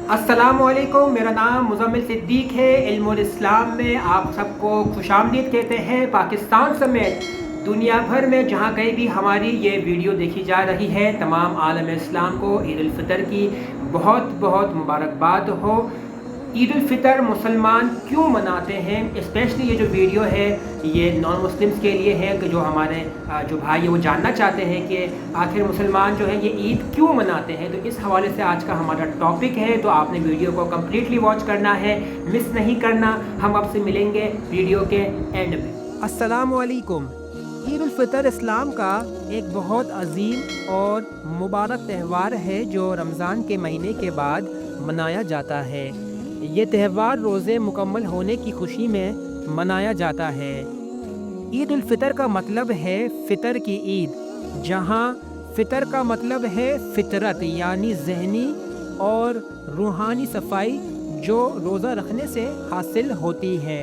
अस्सलामुअलैकुम, मेरा नाम मुज़म्मिल सिद्दीक है। इल्मुल इस्लाम में आप सबको खुशामदीद कहते हैं। पाकिस्तान समेत दुनिया भर में जहाँ कहीं भी हमारी ये वीडियो देखी जा रही है, तमाम आलम इस्लाम को ईद उल फितर की बहुत बहुत मुबारकबाद हो। ईद उल फितर मुसलमान क्यों मनाते हैं, स्पेशली ये जो वीडियो है ये नॉन मुस्लिम्स के लिए है कि जो हमारे जो भाई है वो जानना चाहते हैं कि आखिर मुसलमान जो है ये ईद क्यों मनाते हैं। तो इस हवाले से आज का हमारा टॉपिक है, तो आपने वीडियो को कम्प्लीटली वॉच करना है, मिस नहीं करना। हम आपसे मिलेंगे वीडियो के एंड में। अस्सलामु अलैकुम। ईद उल फितर इस्लाम का एक बहुत अजीम और मुबारक त्यौहार है जो रमज़ान के महीने के बाद मनाया जाता है। ये त्यौहार रोज़े मुकम्मल होने की खुशी में मनाया जाता है। ईद उल फितर का मतलब है फ़ितर की ईद, जहाँ फ़ितर का मतलब है फ़ितरत यानी ज़हनी और रूहानी सफाई जो रोज़ा रखने से हासिल होती है।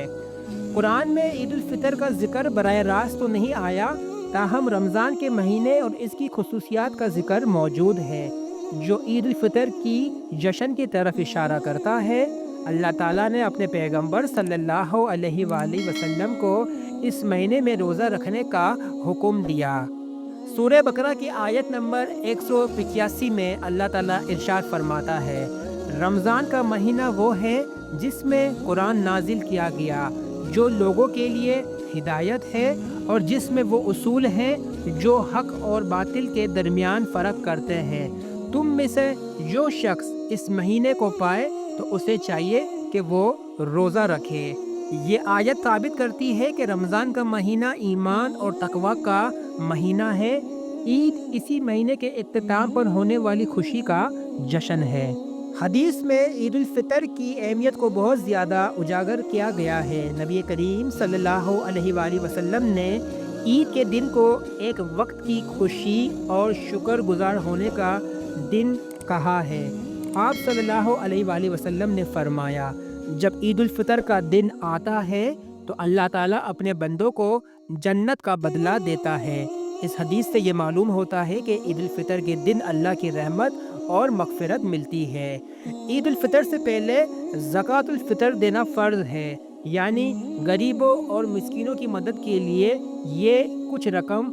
कुरान में ईद उल फितर का ज़िक्र बराह रास्त तो नहीं आया, ताहम रमज़ान के महीने और इसकी खुसूसियात का ज़िक्र मौजूद है जो ईद उल फितर की जश्न की तरफ इशारा करता है। अल्लाह ताला ने अपने पैगंबर सल्लल्लाहु अलैहि वसल्लम को इस महीने में रोज़ा रखने का हुक्म दिया। सूरह बकरा की आयत नंबर 185 में अल्लाह ताला इरशाद फरमाता है, रमज़ान का महीना वो है जिसमें कुरान नाजिल किया गया, जो लोगों के लिए हिदायत है और जिसमें वो उसूल हैं जो हक और बातिल के दरमियान फ़र्क करते हैं। तुम में से जो शख्स इस महीने को पाए तो उसे चाहिए कि वो रोज़ा रखे। ये आयत साबित करती है कि रमज़ान का महीना ईमान और तकवा का महीना है। ईद इसी महीने के इख्तिताम पर होने वाली खुशी का जश्न है। हदीस में ईद उल फितर की अहमियत को बहुत ज़्यादा उजागर किया गया है। नबी करीम सल्लल्लाहु अलैहि वसल्लम ने ईद के दिन को एक वक्त की खुशी और शुक्रगुजार होने का दिन कहा है। आप सल्लल्लाहु अलैहि वसल्लम ने फरमाया, जब ईद उल फितर का दिन आता है तो अल्लाह ताला अपने बंदों को जन्नत का बदला देता है। इस हदीस से ये मालूम होता है कि ईद उल फितर के दिन अल्लाह की रहमत और मग़फ़िरत मिलती है। ईद उल फितर से पहले ज़कातुल फितर देना फ़र्ज़ है, यानी गरीबों और मिस्कीनों की मदद के लिए ये कुछ रकम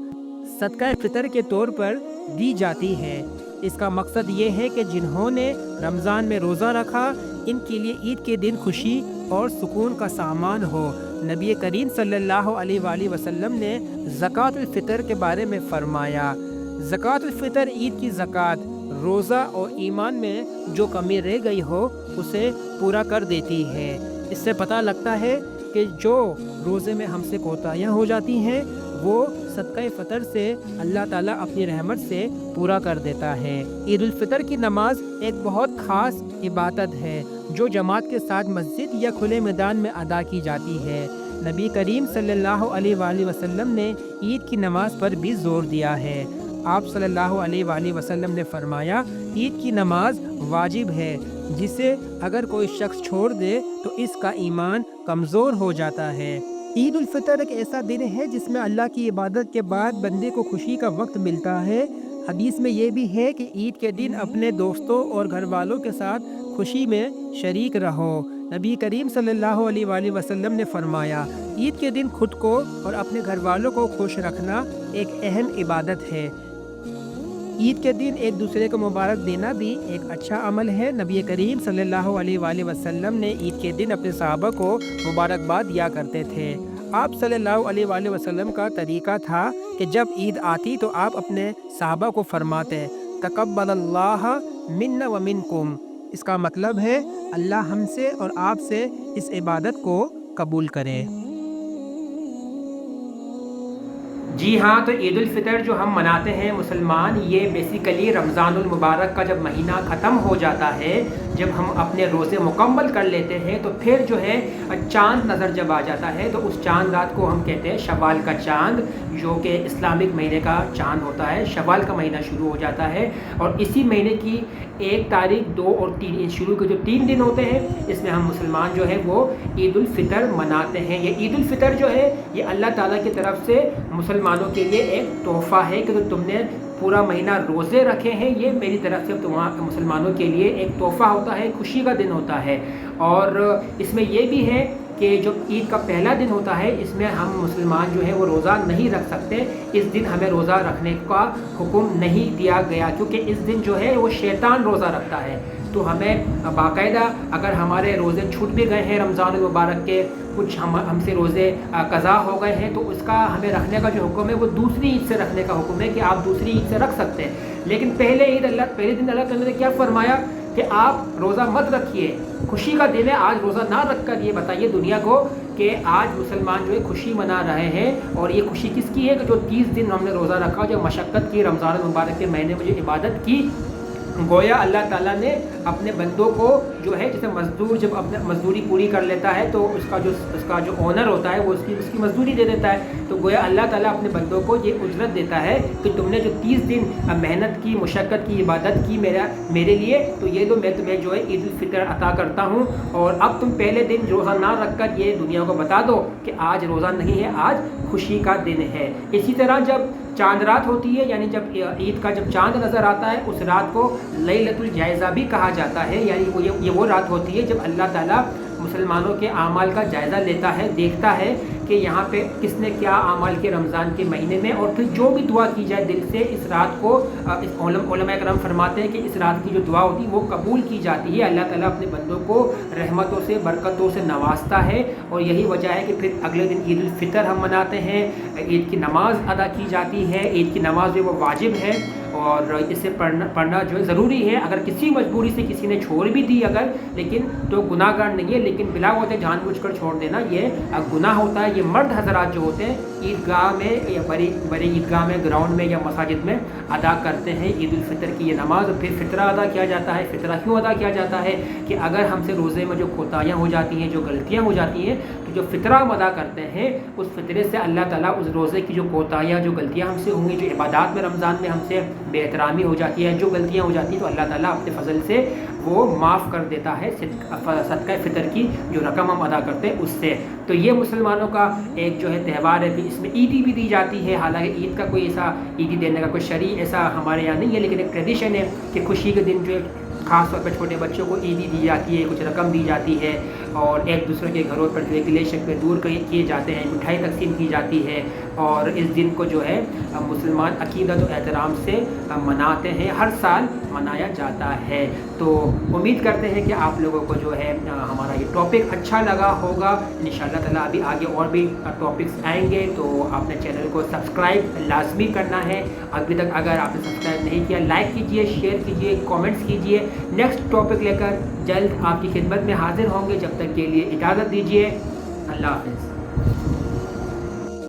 सदका फ़ितर के तौर पर दी जाती है। इसका मकसद ये है कि जिन्होंने रमज़ान में रोज़ा रखा इनके लिए ईद के दिन खुशी और सुकून का सामान हो। नबी करीम सल्लल्लाहु अलैहि वसल्लम ने ज़कातुल फ़ितर के बारे में फ़रमाया, ज़कातुल फ़ितर ईद की ज़कात रोज़ा और ईमान में जो कमी रह गई हो उसे पूरा कर देती है। इससे पता लगता है कि जो रोज़े में हमसे कोताहियाँ हो जाती हैं वो सदका फ़ितर से अल्लाह ताला अपनी रहमत से पूरा कर देता है। ईद उल फितर की नमाज एक बहुत ख़ास इबादत है जो जमात के साथ मस्जिद या खुले मैदान में अदा की जाती है। नबी करीम सल्लल्लाहु अलैहि वसल्लम ने ईद की नमाज पर भी ज़ोर दिया है। आप सल्लल्लाहु अलैहि वसल्लम ने फरमाया, ईद की नमाज वाजिब है, जिसे अगर कोई शख्स छोड़ दे तो इसका ईमान कमज़ोर हो जाता है। ईद उल फितर एक ऐसा दिन है जिसमें अल्लाह की इबादत के बाद बंदे को खुशी का वक्त मिलता है। हदीस में ये भी है कि ईद के दिन अपने दोस्तों और घर वालों के साथ खुशी में शरीक रहो। नबी करीम सल्लल्लाहु अलैहि वसल्लम ने फरमाया, ईद के दिन खुद को और अपने घर वालों को खुश रखना एक अहम इबादत है। ईद के दिन एक दूसरे को मुबारक देना भी एक अच्छा अमल है। नबी करीम सल्लल्लाहु अलैहि वसल्लम ने ईद के दिन अपने सहाबा को मुबारकबाद दिया करते थे। आप सल्लल्लाहु अलैहि वसल्लम का तरीका था कि जब ईद आती तो आप अपने सहाबा को फरमाते, तक़ब्बलल्लाह मिन्ना व मिनकुम। इसका मतलब है अल्लाह हमसे और आपसे इस इबादत को कबूल करे। जी हाँ, तो ईद उल फितर जो हम मनाते हैं मुसलमान, ये बेसिकली रमज़ानुल मुबारक का जब महीना ख़त्म हो जाता है, जब हम अपने रोज़े मुकम्मल कर लेते हैं तो फिर जो है चाँद नज़र जब आ जाता है तो उस चाँद रात को हम कहते हैं शवाल का चाँद, जो कि इस्लामिक महीने का चाँद होता है। शवाल का महीना शुरू हो जाता है और इसी महीने की 1 तारीख, 2 और 3 शुरू के जो 3 दिन होते हैं इसमें हम मुसलमान जो है वो ईद उल फितर मनाते हैं। ये ईद उल फितर जो है ये अल्लाह ताला की तरफ से मुसलमानों के लिए एक तोहफ़ा है कि तो तुमने पूरा महीना रोज़े रखे हैं, ये मेरी तरफ से तुम्हारे मुसलमानों के लिए एक तोहफ़ा होता है, खुशी का दिन होता है। और इसमें ये भी है कि जो ईद का पहला दिन होता है, इसमें हम मुसलमान जो है वो रोज़ा नहीं रख सकते। इस दिन हमें रोज़ा रखने का हुक्म नहीं दिया गया, क्योंकि इस दिन जो है वो शैतान रोज़ा रखता है। तो हमें बाकायदा अगर हमारे रोज़े छूट भी गए हैं रमज़ान मुबारक के, कुछ हमसे रोज़े क़ज़ा हो गए हैं, तो उसका हमें रखने का जो हुक्म है वो दूसरी ईद से रखने का हुक्म है कि आप दूसरी ईद से रख सकते हैं। लेकिन पहले दिन अल्लाह ताला ने क्या फरमाया कि आप रोज़ा मत रखिए, खुशी का दिन है, आज रोज़ा ना रख कर ये बताइए दुनिया को कि आज मुसलमान जो है खुशी मना रहे हैं। और ये खुशी किसकी है कि जो 30 दिन हमने रोज़ा रखा, जो मशक्क़त की, रमज़ान मुबारक के महीने में जो इबादत की, गोया अल्लाह ताला ने अपने बंदों को जो है, जैसे मज़दूर जब अपने मज़दूरी पूरी कर लेता है तो उसका जो ओनर होता है वो उसकी मज़दूरी दे देता है। तो गोया अल्लाह ताला अपने बंदों को ये उजरत देता है कि तुमने जो 30 दिन मेहनत की, मुशक्क़त की, इबादत की मेरे लिए, तो ये तो मैं तुम्हें जो है ईद उल फितर अता करता हूँ। और अब तुम पहले दिन रोज़ा ना रख कर ये दुनिया को बता दो कि आज रोज़ा नहीं है, आज खुशी का दिन है। इसी तरह जब चांद रात होती है, यानी जब ईद का जब चांद नज़र आता है, उस रात को लैलतुल जायज़ा भी कहा जाता है। यानी ये वो रात होती है जब अल्लाह ताला मुसलमानों के आमाल का जायज़ा लेता है, देखता है कि यहाँ पे किसने क्या आमाल के रमज़ान के महीने में, और फिर जो भी दुआ की जाए दिल से इस रात को, इस उलमा इकराम फरमाते हैं कि इस रात की जो दुआ होती है वो कबूल की जाती है। अल्लाह ताला अपने बंदों को रहमतों से, बरकतों से नवाजता है। और यही वजह है कि फिर अगले दिन ईद उल फितर हम मनाते हैं, ईद की नमाज़ अदा की जाती है। ईद की नमाज़ जो वो वाजिब है और इसे पढ़ना जो है ज़रूरी है। अगर किसी मजबूरी से किसी ने छोड़ भी दी अगर, लेकिन तो गुनाहगार नहीं है, लेकिन बिला वजह जानबूझकर छोड़ देना ये गुनाह होता है। ये मर्द हजरात जो होते हैं ईदगाह में या बड़ी ईदगाह में, ग्राउंड में या मसाजिद में अदा करते हैं ईद उल फितर की ये नमाज़। फिर फितरा अदा किया जाता है। फितरा क्यों अदा किया जाता है कि अगर हमसे रोज़े में जो कोताहियाँ हो जाती हैं, जो गलतियाँ हो जाती हैं, तो जो फितरा हम अदा करते हैं उस फितरे से अल्लाह ताला उस रोज़े की जो कोताहियाँ, जो गलतियाँ हमसे होंगी, जो इबादत में रमज़ान में हमसे बेहतरामी हो जाती है, जो गलतियाँ हो जाती हैं, तो अल्लाह ताला अपने फजल से वो माफ़ कर देता है सदका फितर की जो रकम हम अदा करते हैं उससे। तो ये मुसलमानों का एक जो है त्यौहार है। इसमें ईदी भी दी जाती है, हालांकि ईद का कोई ऐसा ईदी देने का कोई शरई ऐसा हमारे यहाँ नहीं है, लेकिन एक ट्रेडिशन है कि खुशी के दिन जो है ख़ास तौर पर छोटे बच्चों को ईदी दी जाती है, कुछ रकम दी जाती है, और एक दूसरे के घरों पर जो गिले शिकवे दूर किए जाते हैं, मिठाई तकसीम की जाती है। और इस दिन को जो है मुसलमान अकीदत और एहतराम से मनाते हैं, हर साल मनाया जाता है। तो उम्मीद करते हैं कि आप लोगों को जो है हमारा ये टॉपिक अच्छा लगा होगा। इंशाअल्लाह ताला अभी आगे और भी टॉपिक्स आएंगे, तो आपने चैनल को सब्सक्राइब लाजमी करना है। अभी तक अगर आपने सब्सक्राइब नहीं किया, लाइक कीजिए, शेयर कीजिए, कमेंट्स कीजिए। नेक्स्ट टॉपिक लेकर जल्द आपकी खिदमत में हाजिर होंगे। जब तक के लिए इजाज़त दीजिए। अल्लाह हाफ़िज़।